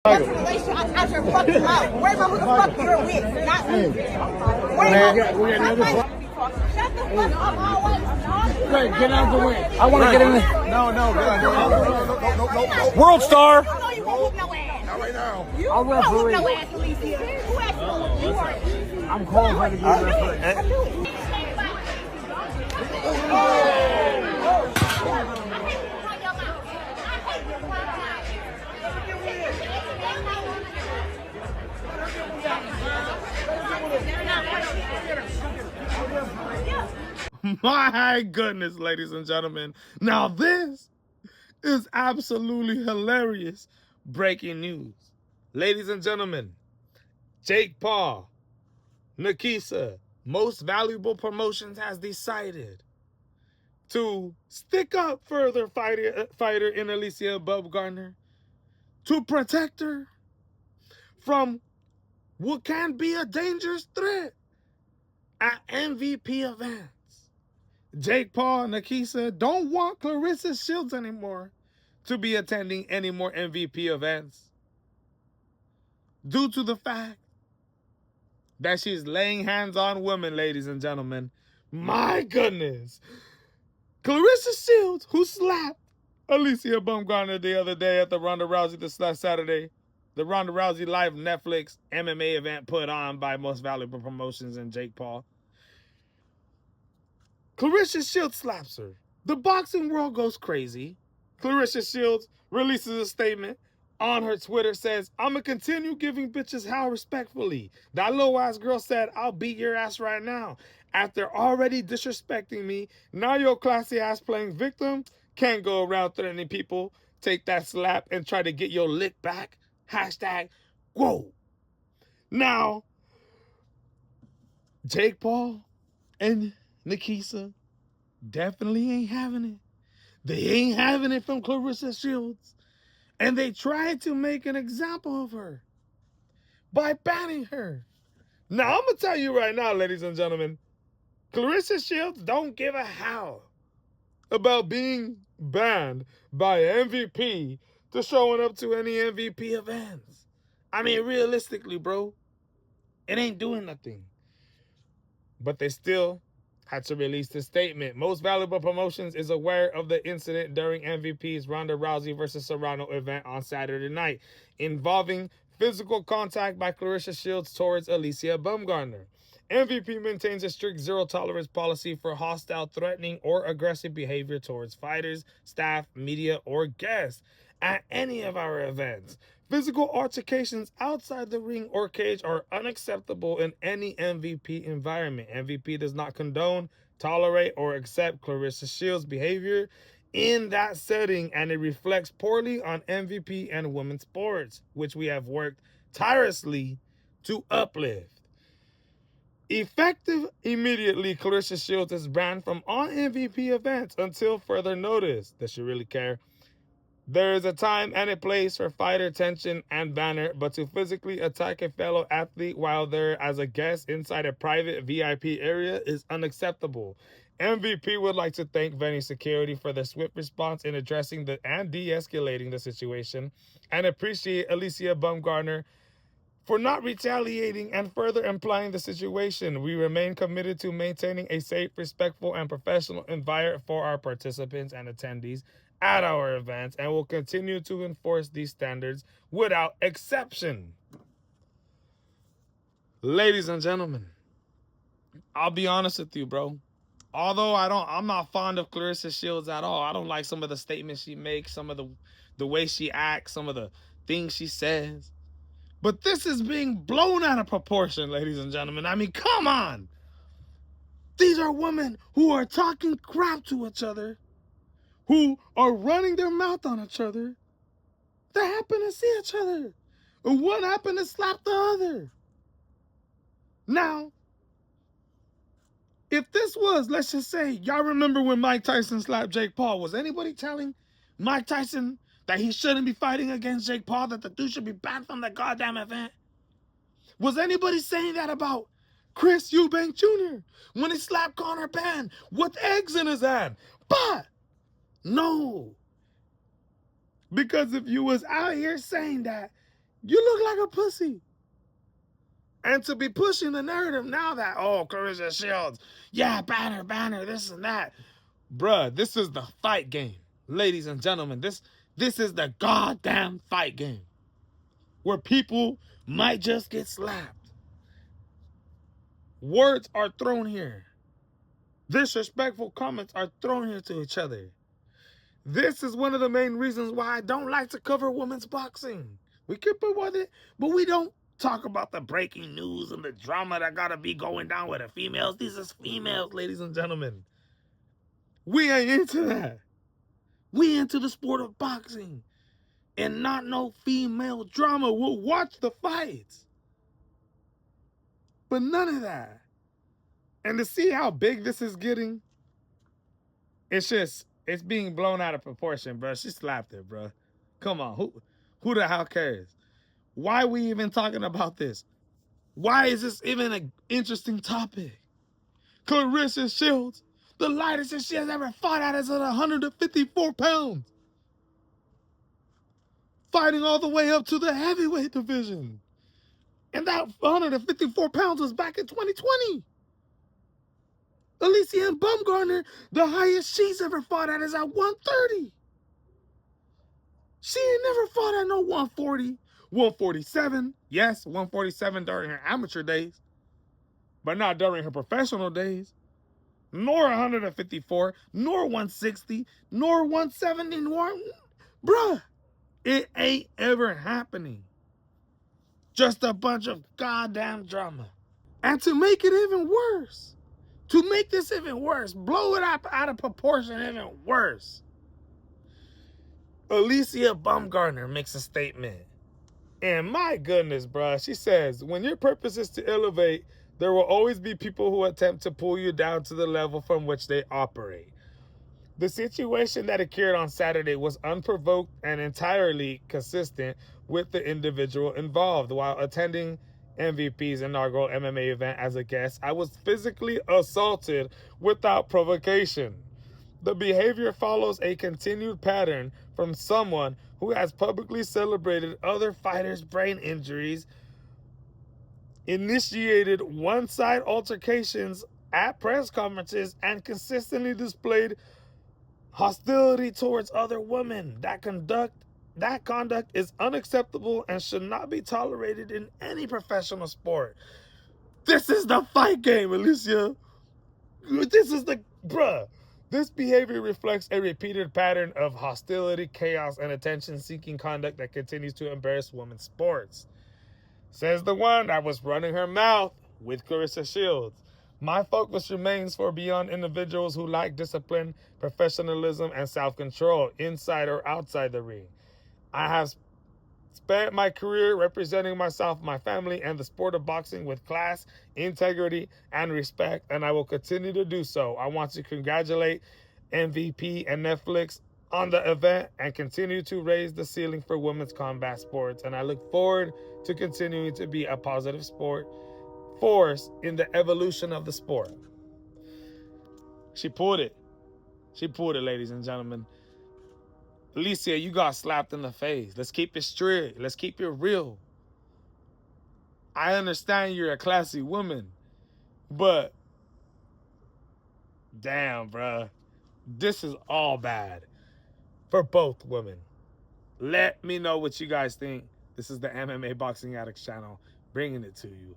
What's the relationship? I should fuck you out. Worry about who the fuck you're with, not me. Worry about shut the fuck up always. Great, get out of the way. I want to get in the... No. World Star. I know you won't whoop no ass. Not right now. You I'll won't whoop referee. no ass, Alycia. Who asked you to whoop you? Are I'm calling her to get I referee. knew it. My goodness, ladies and gentlemen. Now this is absolutely hilarious breaking news. Ladies and gentlemen, Jake Paul, Nikisa, Most Valuable Promotions has decided to stick up for their fighter in Alycia Baumgardner to protect her from what can be a dangerous threat at MVP events. Jake Paul and Nikisa don't want Claressa Shields anymore to be attending any more MVP events due to the fact that she's laying hands on women, ladies and gentlemen. My goodness. Claressa Shields, who slapped Alycia Baumgardner the other day at the Ronda Rousey this last Saturday, the Ronda Rousey live Netflix MMA event put on by Most Valuable Promotions and Jake Paul. Claressa Shields slaps her. The boxing world goes crazy. Claressa Shields releases a statement on her Twitter, says, "I'm going to continue giving bitches hell respectfully. That little ass girl said, I'll beat your ass right now. After already disrespecting me, now your classy ass playing victim can't go around threatening people. Take that slap and try to get your lick back. Hashtag, whoa." Now, Jake Paul and Nikisa definitely ain't having it. They ain't having it from Claressa Shields. And they tried to make an example of her by banning her. Now, I'm going to tell you right now, ladies and gentlemen, Claressa Shields don't give a how about being banned by MVP to showing up to any MVP events. I mean, realistically, bro, it ain't doing nothing. But they still had to release the statement. Most Valuable Promotions is aware of the incident during MVP's Ronda Rousey versus Serrano event on Saturday night, involving physical contact by Claressa Shields towards Alycia Baumgardner. MVP maintains a strict zero-tolerance policy for hostile, threatening, or aggressive behavior towards fighters, staff, media, or guests at any of our events. Physical altercations outside the ring or cage are unacceptable in any MVP environment. MVP does not condone, tolerate, or accept Claressa Shields' behavior in that setting, and it reflects poorly on MVP and women's sports, which we have worked tirelessly to uplift. Effective immediately, Claressa Shields is banned from all MVP events until further notice. Does she really care? There is a time and a place for fighter tension and banner, but to physically attack a fellow athlete while they're as a guest inside a private VIP area is unacceptable. MVP would like to thank venue security for their swift response in addressing and de-escalating the situation, and appreciate Alycia Baumgardner for not retaliating and further implying the situation. We remain committed to maintaining a safe, respectful, and professional environment for our participants and attendees at our events, and will continue to enforce these standards without exception. Ladies and gentlemen, I'll be honest with you, bro. Although I'm not fond of Claressa Shields at all. I don't like some of the statements she makes, some of the way she acts, some of the things she says. But this is being blown out of proportion, ladies and gentlemen. I mean, come on. These are women who are talking crap to each other, who are running their mouth on each other, that happen to see each other. And one happened to slap the other. Now, if this was, let's just say, y'all remember when Mike Tyson slapped Jake Paul, was anybody telling Mike Tyson that he shouldn't be fighting against Jake Paul, that the dude should be banned from the goddamn event? Was anybody saying that about Chris Eubank Jr. when he slapped Conor Benn with eggs in his hand? But no. Because if you was out here saying that, You look like a pussy. And to be pushing the narrative now that, oh, Claressa Shields, yeah, banner, this and that. Bruh, this is the fight game. Ladies and gentlemen, this is the goddamn fight game. Where people might just get slapped. Words are thrown here. Disrespectful comments are thrown here to each other. This is one of the main reasons why I don't like to cover women's boxing. We keep it with it, but we don't talk about the breaking news and the drama that gotta be going down with the females. These is females, ladies and gentlemen. We ain't into that. We into the sport of boxing. And not no female drama. We'll watch the fights. But none of that. And to see how big this is getting, it's being blown out of proportion, bro. She slapped it, bro. Come on, who the hell cares? Why are we even talking about this? Why is this even an interesting topic? Claressa Shields, the lightest that she has ever fought at is at 154 pounds. Fighting all the way up to the heavyweight division. And that 154 pounds was back in 2020. Alycia Baumgardner, the highest she's ever fought at is at 130. She ain't never fought at no 140, 147. Yes, 147 during her amateur days, but not during her professional days. Nor 154, nor 160, nor 170, bruh, it ain't ever happening. Just a bunch of goddamn drama. And to make it even worse, to make this even worse, blow it up out of proportion even worse, Alycia Baumgardner makes a statement. And my goodness, bruh, she says, when your purpose is to elevate, there will always be people who attempt to pull you down to the level from which they operate. The situation that occurred on Saturday was unprovoked and entirely consistent with the individual involved. While attending MVP's inaugural MMA event as a guest, I was physically assaulted without provocation. The behavior follows a continued pattern from someone who has publicly celebrated other fighters' brain injuries, initiated one-side altercations at press conferences, and consistently displayed hostility towards other women. That conduct is unacceptable and should not be tolerated in any professional sport. This is the fight game, Alycia. This is the, bruh. This behavior reflects a repeated pattern of hostility, chaos, and attention-seeking conduct that continues to embarrass women's sports. Says the one that was running her mouth with Claressa Shields. My focus remains for beyond individuals who lack discipline, professionalism, and self-control, inside or outside the ring. I have spent my career representing myself, my family, and the sport of boxing with class, integrity, and respect, and I will continue to do so. I want to congratulate MVP and Netflix on the event and continue to raise the ceiling for women's combat sports, and I look forward to continuing to be a positive force in the evolution of the sport. She pulled it. She pulled it, ladies and gentlemen. Alycia, you got slapped in the face. Let's keep it straight. Let's keep it real. I understand you're a classy woman, but damn, bruh. This is all bad for both women. Let me know what you guys think. This is the MMA Boxing Addicts channel, bringing it to you.